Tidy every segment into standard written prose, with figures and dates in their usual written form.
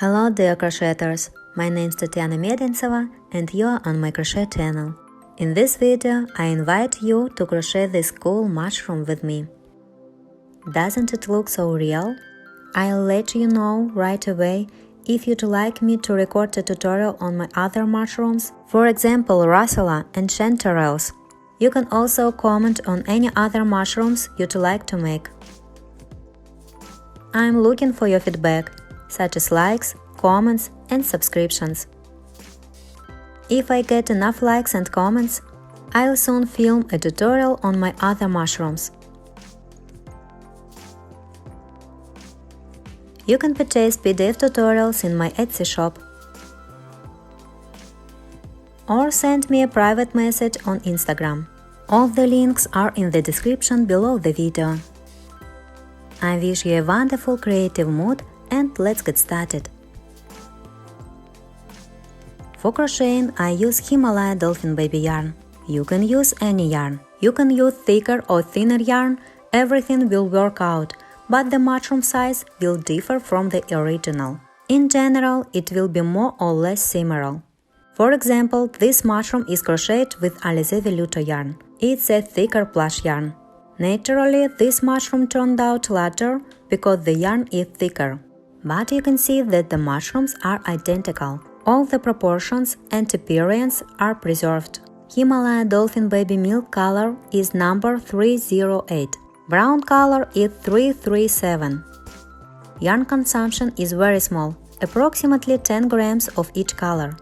Hello dear crocheters, my name is Tatiana Medintseva and you are on my crochet channel. In this video I invite you to crochet this cool mushroom with me. Doesn't it look so real? I'll let you know right away if you'd like me to record a tutorial on my other mushrooms, for example Russula and chanterelles. You can also comment on any other mushrooms you'd like to make. I'm looking for your feedback, such as likes, comments and subscriptions. If I get enough likes and comments, I'll soon film a tutorial on my other mushrooms. You can purchase PDF tutorials in my Etsy shop or send me a private message on Instagram. All the links are in the description below the video. I wish you a wonderful creative mood and let's get started. For crocheting I use Himalaya Dolphin Baby yarn. You can use any yarn. You can use thicker or thinner yarn, everything will work out, but the mushroom size will differ from the original. In general, it will be more or less similar. For example, this mushroom is crocheted with Alize Velluto yarn. It's a thicker plush yarn. Naturally, this mushroom turned out lighter because the yarn is thicker. But you can see that the mushrooms are identical. All the proportions and appearance are preserved. Himalaya Dolphin Baby Milk color is number 308. Brown color is 337. Yarn consumption is very small, approximately 10 grams of each color.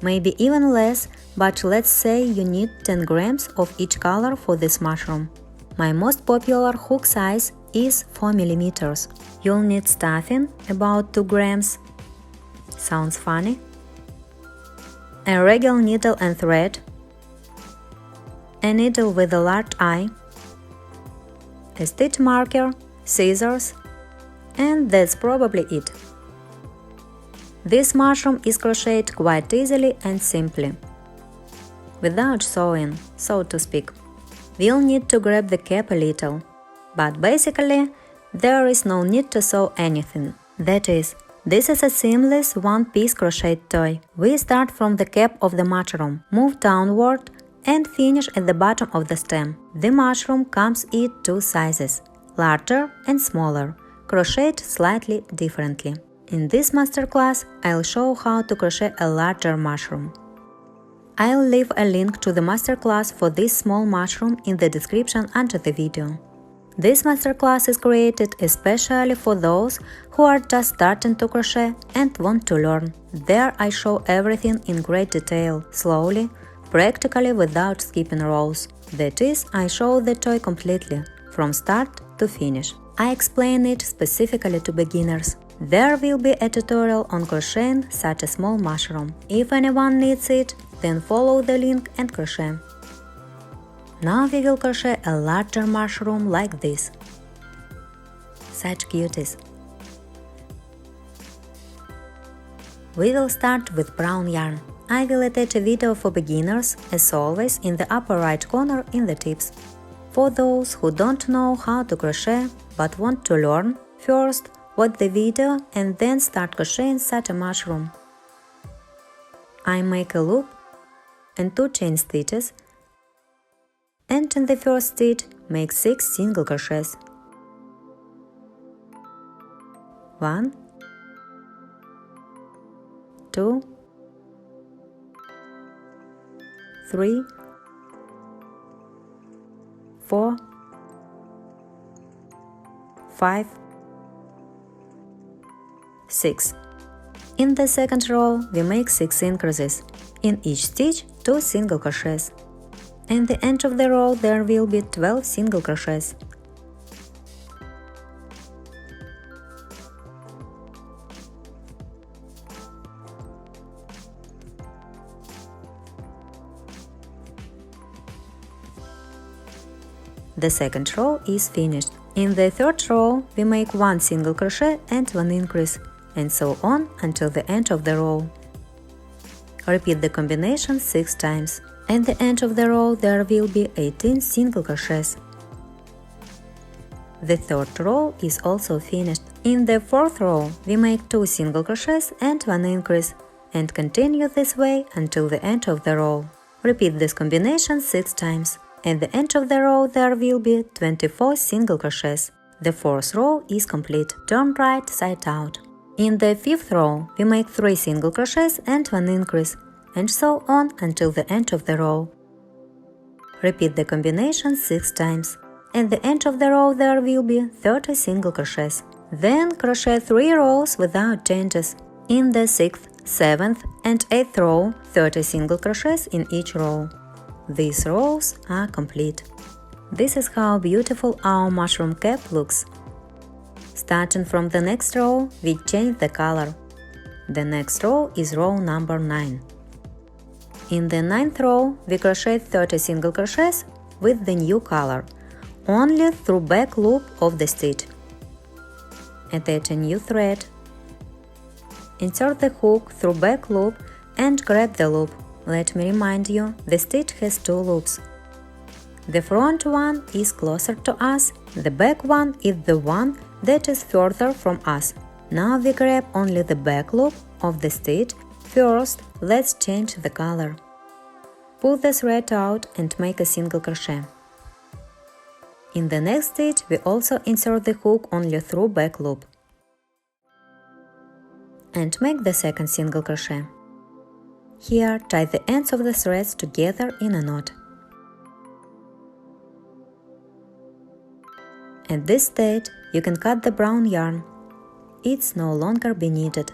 Maybe even less, but let's say you need 10 grams of each color for this mushroom. My most popular hook size is 4 mm. You'll need stuffing, about 2 grams. Sounds funny? A regular needle and thread, a needle with a large eye, a stitch marker, scissors, and that's probably it. This mushroom is crocheted quite easily and simply, without sewing, so to speak. We'll need to grab the cap a little, but basically there is no need to sew anything. That is, this is a seamless one-piece crocheted toy. We start from the cap of the mushroom, move downward and finish at the bottom of the stem. The mushroom comes in two sizes, larger and smaller, crocheted slightly differently. In this masterclass, I'll show how to crochet a larger mushroom. I'll leave a link to the masterclass for this small mushroom in the description under the video. This masterclass is created especially for those who are just starting to crochet and want to learn. There I show everything in great detail, slowly, practically without skipping rows. That is, I show the toy completely, from start to finish. I explain it specifically to beginners. There will be a tutorial on crocheting such a small mushroom. If anyone needs it, then follow the link and crochet. Now we will crochet a larger mushroom like this. Such cuties. We will start with brown yarn. I will attach a video for beginners, as always, in the upper right corner in the tips. For those who don't know how to crochet but want to learn, first watch the video and then start crocheting such a mushroom. I make a loop and 2 chain stitches, and in the first stitch make 6 single crochets. 1, 2, 3, 4, 5, 6. In the second row we make 6 increases. In each stitch 2 single crochets. At the end of the row there will be 12 single crochets. The second row is finished. In the third row we make 1 single crochet and 1 increase, and so on until the end of the row. Repeat the combination 6 times. At the end of the row there will be 18 single crochets. The third row is also finished. In the fourth row, we make 2 single crochets and 1 increase, and continue this way until the end of the row. Repeat this combination 6 times. At the end of the row there will be 24 single crochets. The fourth row is complete. Turn right side out. In the fifth row, we make 3 single crochets and 1 increase, and so on until the end of the row. Repeat the combination 6 times. At the end of the row there will be 30 single crochets. Then crochet 3 rows without changes. In the 6th, 7th and 8th row, 30 single crochets in each row. These rows are complete. This is how beautiful our mushroom cap looks. Starting from the next row, we change the color. The next row is row number 9. In the 9th row, we crochet 30 single crochets with the new color, only through back loop of the stitch. Attach a new thread. Insert the hook through back loop and grab the loop. Let me remind you, the stitch has 2 loops. The front one is closer to us, the back one is the one that is further from us. Now we grab only the back loop of the stitch. First, let's change the color. Pull the thread out and make a single crochet. In the next stitch, we also insert the hook only through back loop. And make the second single crochet. Here, tie the ends of the threads together in a knot. At this stage, you can cut the brown yarn. It's no longer be needed.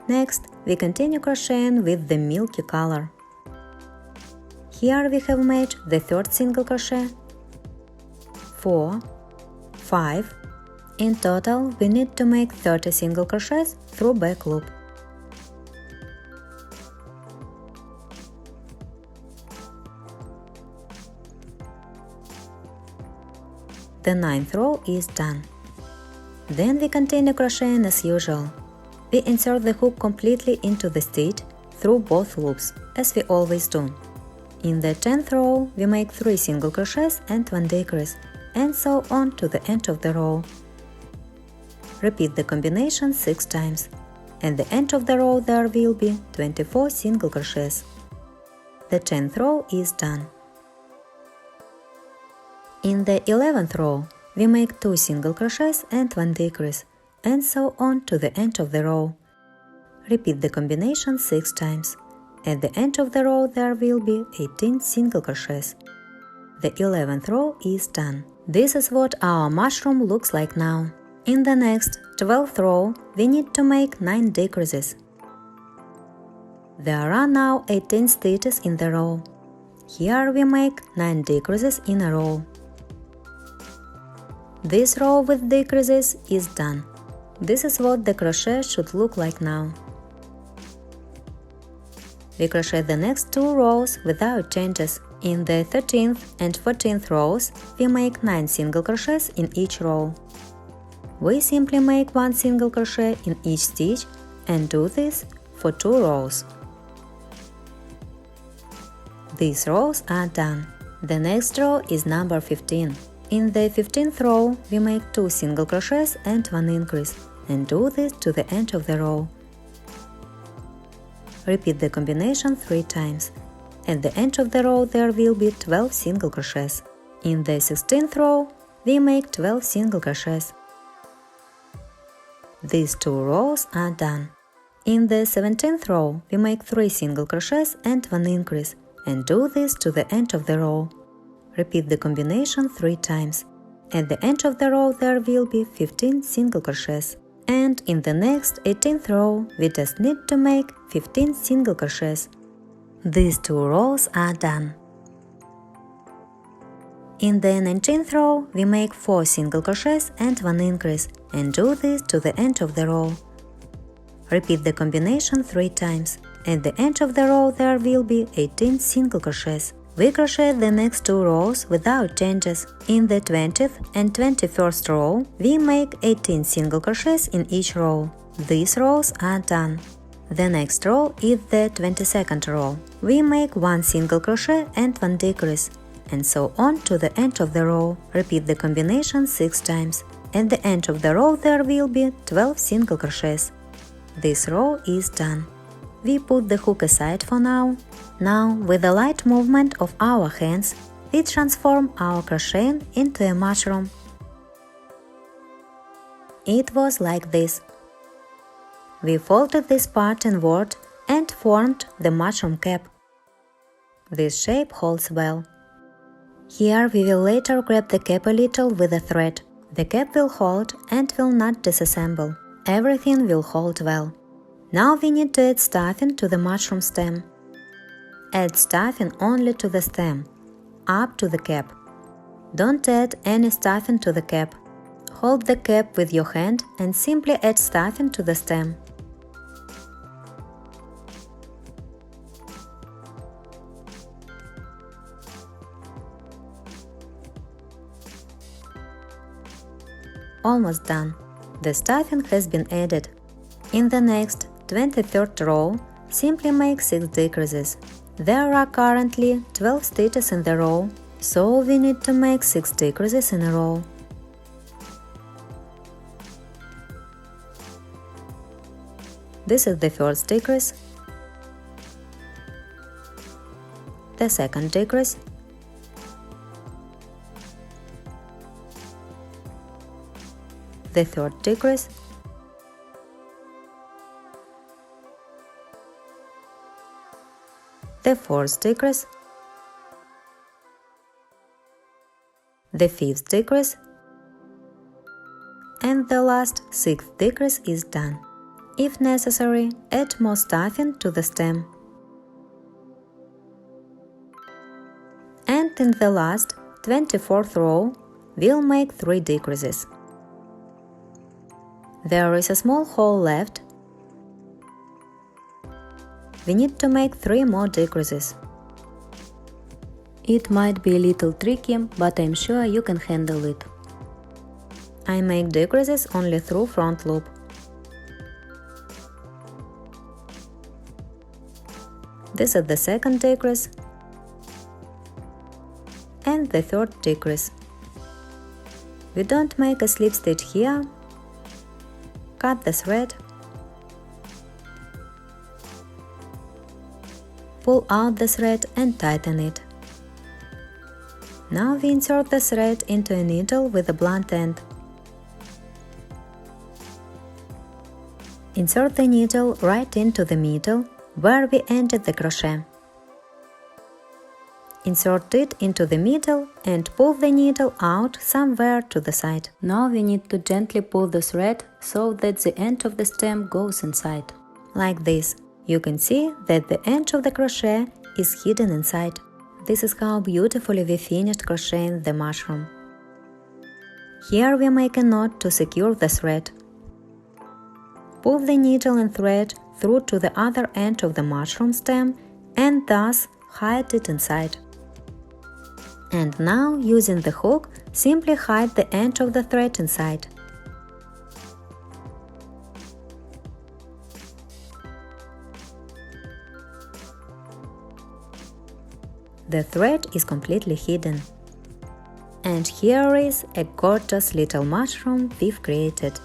Next, we continue crocheting with the milky color. Here we have made the third single crochet, 4, 5. In total, we need to make 30 single crochets through back loop. The 9th row is done. Then we continue crocheting as usual. We insert the hook completely into the stitch through both loops, as we always do. In the 10th row, we make 3 single crochets and 1 decrease, and so on to the end of the row. Repeat the combination 6 times. At the end of the row there will be 24 single crochets. The 10th row is done. In the 11th row, we make 2 single crochets and 1 decrease, and so on to the end of the row. Repeat the combination 6 times. At the end of the row there will be 18 single crochets. The 11th row is done. This is what our mushroom looks like now. In the next 12th row, we need to make 9 decreases. There are now 18 stitches in the row. Here we make 9 decreases in a row. This row with decreases is done. This is what the crochet should look like now. We crochet the next 2 rows without changes. In the 13th and 14th rows, we make 9 single crochets in each row. We simply make 1 single crochet in each stitch and do this for 2 rows. These rows are done. The next row is number 15. In the 15th row, we make 2 single crochets and 1 increase, and do this to the end of the row. Repeat the combination 3 times. At the end of the row there will be 12 single crochets. In the 16th row, we make 12 single crochets. These 2 rows are done. In the 17th row, we make 3 single crochets and 1 increase, and do this to the end of the row. Repeat the combination 3 times. At the end of the row there will be 15 single crochets. And in the next 18th row, we just need to make 15 single crochets. These 2 rows are done. In the 19th row, we make 4 single crochets and 1 increase, and do this to the end of the row. Repeat the combination 3 times. At the end of the row there will be 18 single crochets. We crochet the next 2 rows without changes. In the 20th and 21st row, we make 18 single crochets in each row. These rows are done. The next row is the 22nd row. We make 1 single crochet and 1 decrease, and sew on to the end of the row. Repeat the combination 6 times. At the end of the row there will be 12 single crochets. This row is done. We put the hook aside for now. Now, with a light movement of our hands, we transform our crocheting into a mushroom. It was like this. We folded this part inward and formed the mushroom cap. This shape holds well. Here we will later grab the cap a little with a thread. The cap will hold and will not disassemble. Everything will hold well. Now we need to add stuffing to the mushroom stem. Add stuffing only to the stem, up to the cap. Don't add any stuffing to the cap. Hold the cap with your hand and simply add stuffing to the stem. Almost done. The stuffing has been added. In the next 23rd row, simply make 6 decreases. There are currently 12 stitches in the row, so we need to make 6 decreases in a row. This is the first decrease, the second decrease, the third decrease, the fourth decrease, the fifth decrease, and the last 6th decrease is done. If necessary, add more stuffing to the stem. And in the last 24th row, we'll make 3 decreases. There is a small hole left. We need to make 3 more decreases. It might be a little tricky, but I'm sure you can handle it. I make decreases only through front loop. This is the second decrease and the third decrease. We don't make a slip stitch here. Cut the thread, pull out the thread and tighten it. Now we insert the thread into a needle with a blunt end. Insert the needle right into the middle where we ended the crochet. Insert it into the middle and pull the needle out somewhere to the side. Now we need to gently pull the thread so that the end of the stem goes inside. Like this. You can see that the end of the crochet is hidden inside. This is how beautifully we finished crocheting the mushroom. Here we make a knot to secure the thread. Pull the needle and thread through to the other end of the mushroom stem and thus hide it inside. And now, using the hook, simply hide the end of the thread inside. The thread is completely hidden. And here is a gorgeous little mushroom we've created.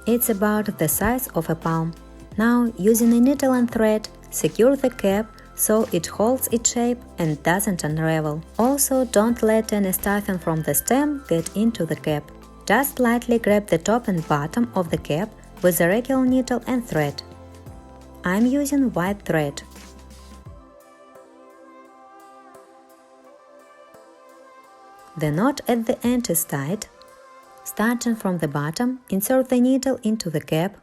It's about the size of a palm. Now, using a needle and thread, secure the cap so it holds its shape and doesn't unravel. Also, don't let any stuffing from the stem get into the cap. Just lightly grab the top and bottom of the cap with a regular needle and thread. I'm using white thread. The knot at the end is tight. Starting from the bottom, insert the needle into the cap.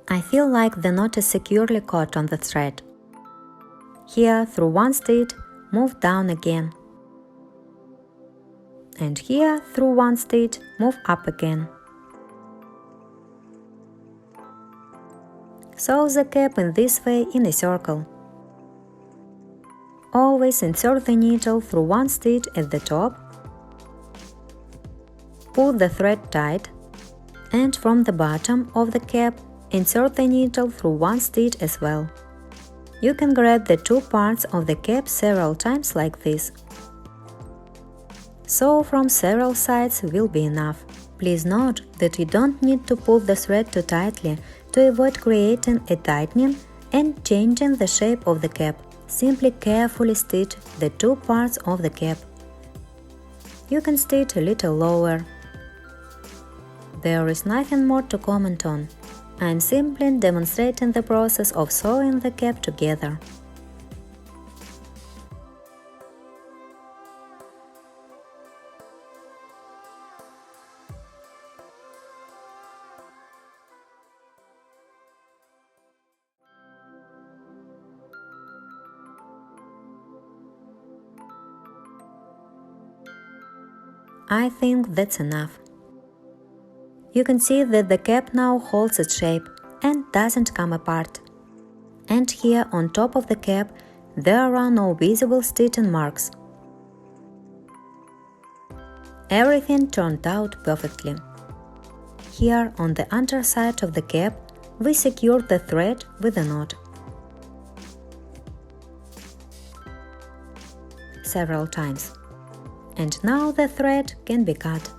I feel like the knot is securely caught on the thread. Here, through one stitch, move down again. And here, through one stitch, move up again. Sew the cap in this way in a circle. Always insert the needle through one stitch at the top, pull the thread tight, and from the bottom of the cap, insert the needle through one stitch as well. You can grab the two parts of the cap several times like this. Sew from several sides will be enough. Please note that you don't need to pull the thread too tightly to avoid creating a tightening and changing the shape of the cap. Simply carefully stitch the two parts of the cap. You can stitch a little lower. There is nothing more to comment on. I am simply demonstrating the process of sewing the cap together. I think that's enough. You can see that the cap now holds its shape and doesn't come apart. And here on top of the cap there are no visible stitching marks. Everything turned out perfectly. Here on the underside of the cap we secured the thread with a knot. Several times. And now the thread can be cut.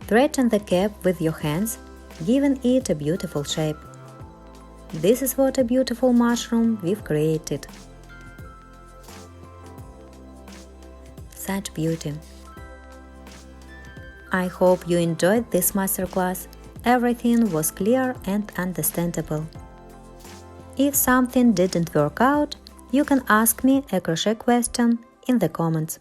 Threaten the cap with your hands, giving it a beautiful shape. This is what a beautiful mushroom we've created. Such beauty. I hope you enjoyed this masterclass. Everything was clear and understandable. If something didn't work out, you can ask me a crochet question in the comments.